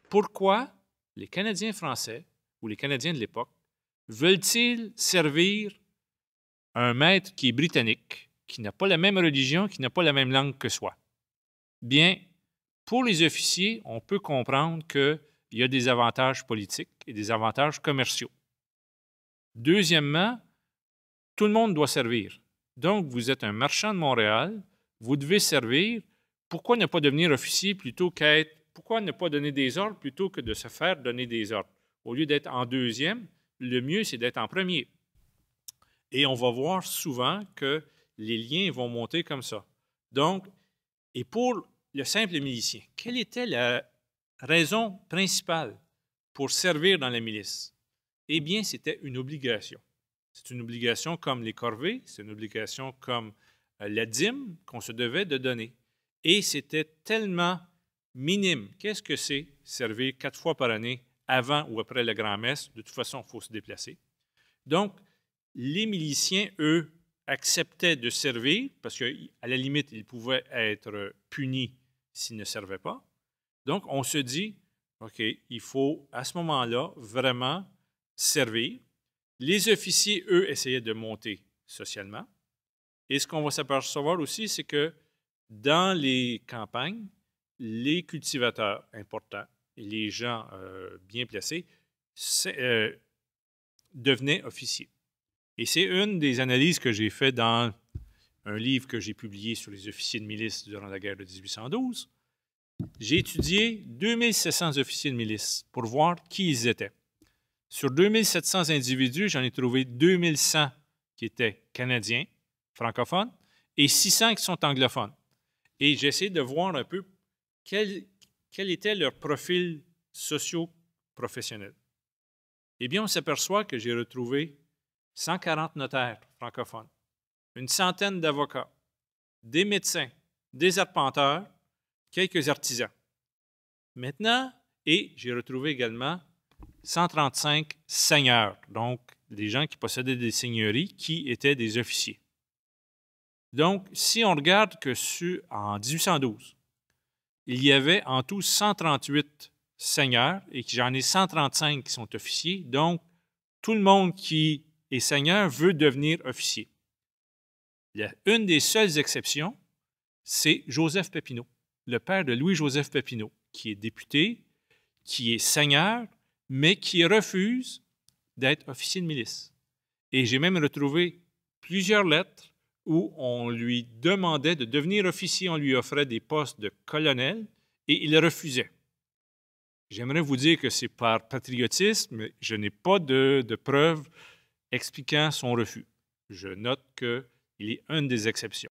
pourquoi les Canadiens français ou les Canadiens de l'époque veulent-ils servir un maître qui est britannique, qui n'a pas la même religion, qui n'a pas la même langue que soi? Bien, pour les officiers, on peut comprendre qu'il y a des avantages politiques et des avantages commerciaux. Deuxièmement, tout le monde doit servir. Donc, vous êtes un marchand de Montréal, vous devez servir. Pourquoi ne pas devenir officier plutôt qu'être... Pourquoi ne pas donner des ordres plutôt que de se faire donner des ordres? Au lieu d'être en deuxième, le mieux, c'est d'être en premier. Et on va voir souvent que les liens vont monter comme ça. Donc, et pour le simple milicien, quelle était la raison principale pour servir dans la milice? Eh bien, c'était une obligation. C'est une obligation comme les corvées, c'est une obligation comme la dîme qu'on se devait de donner. Et c'était tellement minime. Qu'est-ce que c'est servir 4 fois par année avant ou après la grand-messe? De toute façon, il faut se déplacer. Donc, les miliciens, eux, acceptaient de servir parce qu'à la limite, ils pouvaient être punis s'ils ne servaient pas. Donc, on se dit, OK, il faut à ce moment-là vraiment servir. Les officiers, eux, essayaient de monter socialement. Et ce qu'on va s'apercevoir aussi, c'est que dans les campagnes, les cultivateurs importants et les gens bien placés devenaient officiers. Et c'est une des analyses que j'ai faites dans un livre que j'ai publié sur les officiers de milice durant la guerre de 1812. J'ai étudié 2700 officiers de milice pour voir qui ils étaient. Sur 2700 individus, j'en ai trouvé 2100 qui étaient canadiens, francophones, et 600 qui sont anglophones. Et j'ai essayé de voir un peu quel était leur profil socio-professionnel. Eh bien, on s'aperçoit que j'ai retrouvé 140 notaires francophones, une centaine d'avocats, des médecins, des arpenteurs, quelques artisans. Maintenant, et j'ai retrouvé également 135 seigneurs, donc des gens qui possédaient des seigneuries, qui étaient des officiers. Donc, si on regarde que en 1812, il y avait en tout 138 seigneurs et que j'en ai 135 qui sont officiers, donc tout le monde qui est seigneur veut devenir officier. Une des seules exceptions, c'est Joseph Papineau, le père de Louis-Joseph Papineau, qui est député, qui est seigneur, mais qui refuse d'être officier de milice. Et j'ai même retrouvé plusieurs lettres où on lui demandait de devenir officier, on lui offrait des postes de colonel, et il refusait. J'aimerais vous dire que c'est par patriotisme, mais je n'ai pas de preuves expliquant son refus. Je note qu'il est une des exceptions.